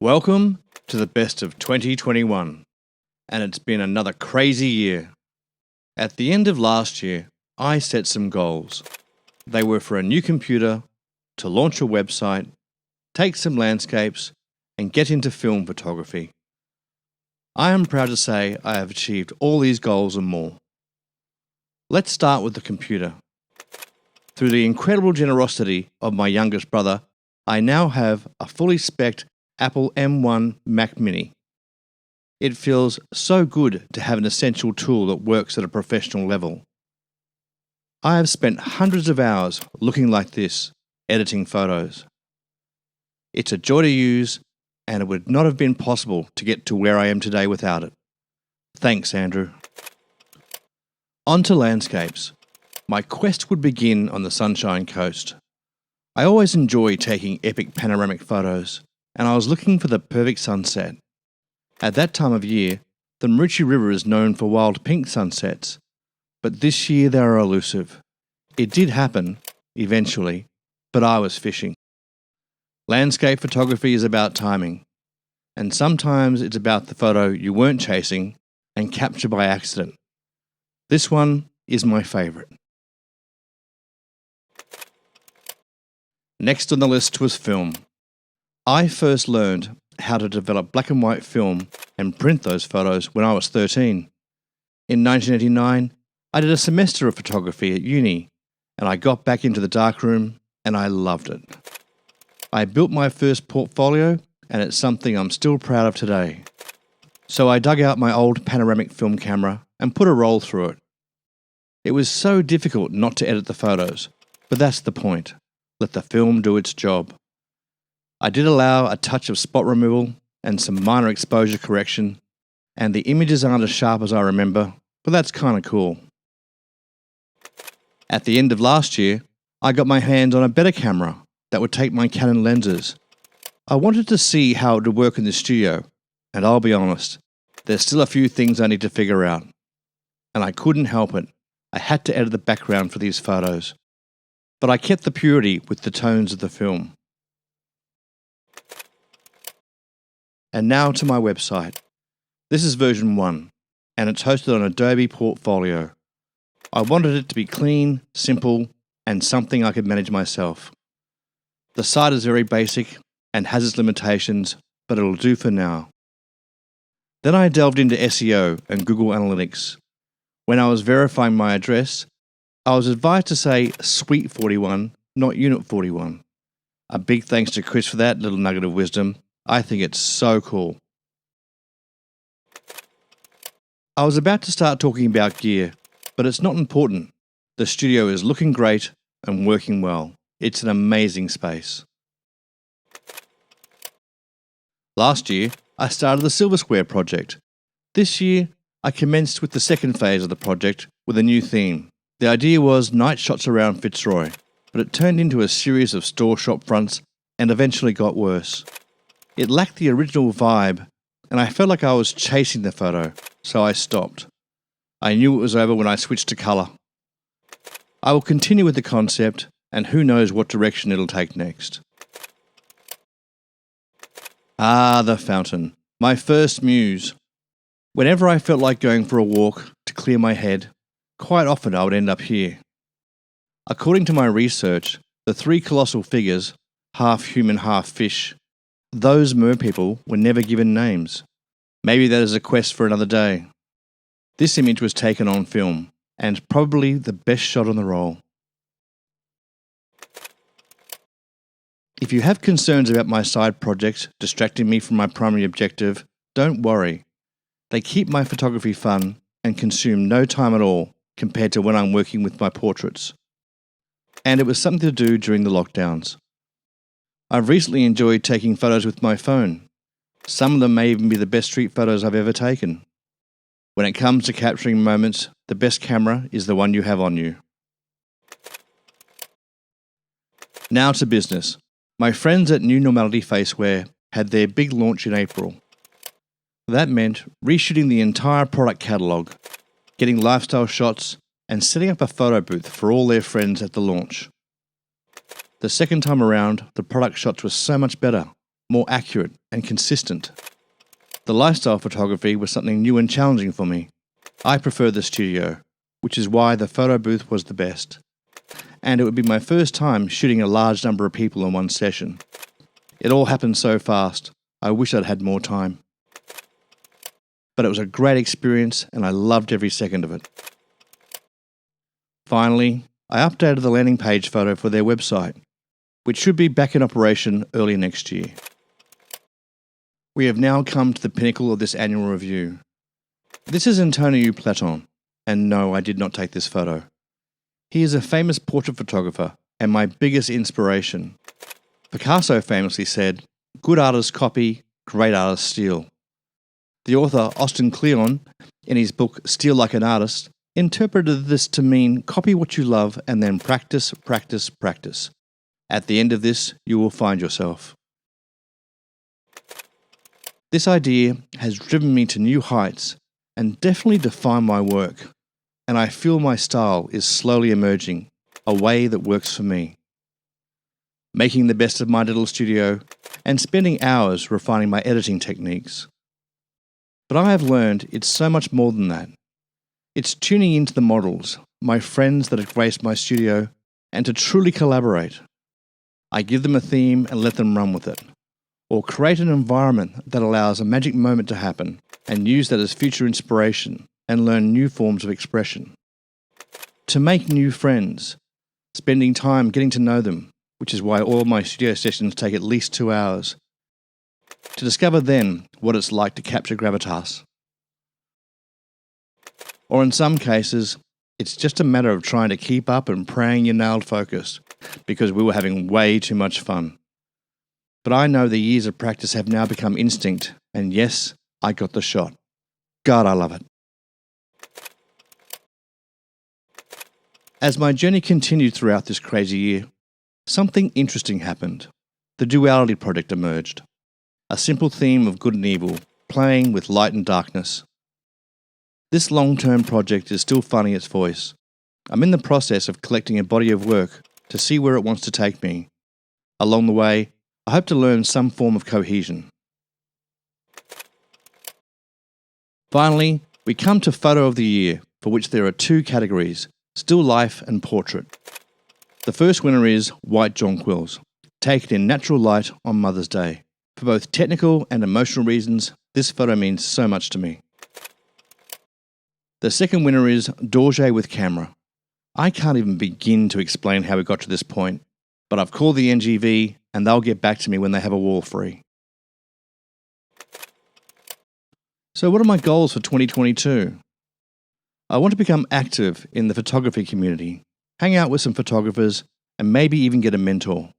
Welcome to the best of 2021, and it's been another crazy year. At the end of last year, I set some goals. They were for a new computer, to launch a website, take some landscapes, and get into film photography. I am proud to say I have achieved all these goals and more. Let's start with the computer. Through the incredible generosity of my youngest brother, I now have a fully spec'd Apple M1 Mac Mini. It feels so good to have an essential tool that works at a professional level. I have spent hundreds of hours looking like this, editing photos. It's a joy to use, and it would not have been possible to get to where I am today without it. Thanks, Andrew. On to landscapes. My quest would begin on the Sunshine Coast. I always enjoy taking epic panoramic photos, and I was looking for the perfect sunset. At that time of year, the Marucci River is known for wild pink sunsets, but this year they are elusive. It did happen, eventually, but I was fishing. Landscape photography is about timing, and sometimes it's about the photo you weren't chasing and captured by accident. This one is my favourite. Next on the list was film. I first learned how to develop black and white film and print those photos when I was 13. In 1989, I did a semester of photography at uni, and I got back into the darkroom and I loved it. I built my first portfolio, and it's something I'm still proud of today. So I dug out my old panoramic film camera and put a roll through it. It was so difficult not to edit the photos, but that's the point. Let the film do its job. I did allow a touch of spot removal and some minor exposure correction, and the images aren't as sharp as I remember, but that's kind of cool. At the end of last year, I got my hands on a better camera that would take my Canon lenses. I wanted to see how it would work in the studio, and I'll be honest, there's still a few things I need to figure out. And I couldn't help it. I had to edit the background for these photos. But I kept the purity with the tones of the film. And now to my website. This is version 1, and it's hosted on Adobe Portfolio. I wanted it to be clean, simple, and something I could manage myself. The site is very basic and has its limitations, but it'll do for now. Then I delved into SEO and Google Analytics. When I was verifying my address, I was advised to say Suite 41, not Unit 41. A big thanks to Chris for that little nugget of wisdom. I think it's so cool. I was about to start talking about gear, but it's not important. The studio is looking great and working well. It's an amazing space. Last year, I started the Silver Square project. This year, I commenced with the second phase of the project with a new theme. The idea was night shots around Fitzroy, but it turned into a series of store shop fronts and eventually got worse. It lacked the original vibe, and I felt like I was chasing the photo, so I stopped. I knew it was over when I switched to colour. I will continue with the concept, and who knows what direction it'll take next. Ah, the fountain. My first muse. Whenever I felt like going for a walk to clear my head, quite often I would end up here. According to my research, the three colossal figures, half human, half fish, those merpeople were never given names. Maybe that is a quest for another day. This image was taken on film, and probably the best shot on the roll. If you have concerns about my side projects distracting me from my primary objective, don't worry. They keep my photography fun and consume no time at all compared to when I'm working with my portraits. And it was something to do during the lockdowns. I've recently enjoyed taking photos with my phone. Some of them may even be the best street photos I've ever taken. When it comes to capturing moments, the best camera is the one you have on you. Now to business. My friends at New Normality Faceware had their big launch in April. That meant reshooting the entire product catalogue, getting lifestyle shots, and setting up a photo booth for all their friends at the launch. The second time around, the product shots were so much better. more accurate and consistent. The lifestyle photography was something new and challenging for me. I prefer the studio, which is why the photo booth was the best. And it would be my first time shooting a large number of people in one session. It all happened so fast, I wish I'd had more time. But it was a great experience and I loved every second of it. Finally, I updated the landing page photo for their website, which should be back in operation early next year. We have now come to the pinnacle of this annual review. This is Antonio Platon, and no, I did not take this photo. He is a famous portrait photographer and my biggest inspiration. Picasso famously said, "Good artists copy, great artists steal." The author Austin Kleon, in his book Steal Like an Artist, interpreted this to mean copy what you love and then practice, practice, practice. At the end of this, you will find yourself. This idea has driven me to new heights and definitely defined my work, and I feel my style is slowly emerging, a way that works for me. Making the best of my little studio and spending hours refining my editing techniques. But I have learned it's so much more than that. It's tuning into the models, my friends that have graced my studio, and to truly collaborate. I give them a theme and let them run with it, or create an environment that allows a magic moment to happen and use that as future inspiration and learn new forms of expression. To make new friends, spending time getting to know them, which is why all my studio sessions take at least 2 hours. To discover then what it's like to capture gravitas. Or in some cases, it's just a matter of trying to keep up and praying you nailed focus, because we were having way too much fun. But I know the years of practice have now become instinct, and yes, I got the shot. God, I love it. As my journey continued throughout this crazy year, something interesting happened. The Duality project emerged. A simple theme of good and evil, playing with light and darkness. This long-term project is still finding its voice. I'm in the process of collecting a body of work to see where it wants to take me. Along the way, I hope to learn some form of cohesion. Finally, we come to Photo of the Year, for which there are 2 categories, Still Life and Portrait. The first winner is White Jonquils, taken in natural light on Mother's Day. For both technical and emotional reasons, this photo means so much to me. The second winner is Dorje with camera. I can't even begin to explain how we got to this point, but I've called the NGV and they'll get back to me when they have a wall free. So what are my goals for 2022? I want to become active in the photography community, hang out with some photographers, and maybe even get a mentor.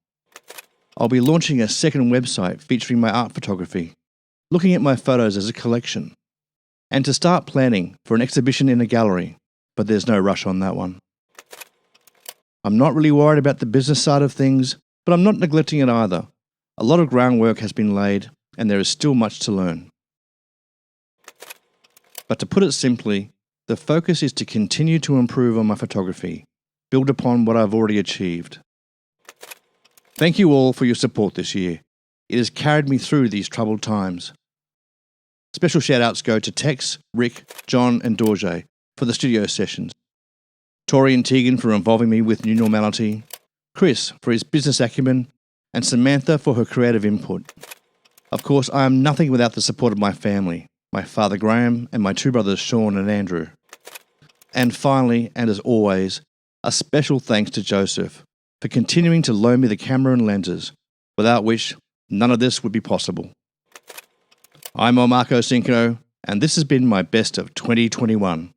I'll be launching a second website featuring my art photography, looking at my photos as a collection, and to start planning for an exhibition in a gallery, but there's no rush on that one. I'm not really worried about the business side of things, but I'm not neglecting it either. A lot of groundwork has been laid, and there is still much to learn. But to put it simply, the focus is to continue to improve on my photography, build upon what I've already achieved. Thank you all for your support this year. It has carried me through these troubled times. Special shout-outs go to Tex, Rick, John and Dorje for the studio sessions, Tori and Tegan for involving me with New Normality, Chris for his business acumen, and Samantha for her creative input. Of course, I am nothing without the support of my family, my father Graham and my 2 brothers Sean and Andrew. And finally, and as always, a special thanks to Joseph for continuing to loan me the camera and lenses, without which none of this would be possible. I'm Marco Cinco, and this has been my best of 2021.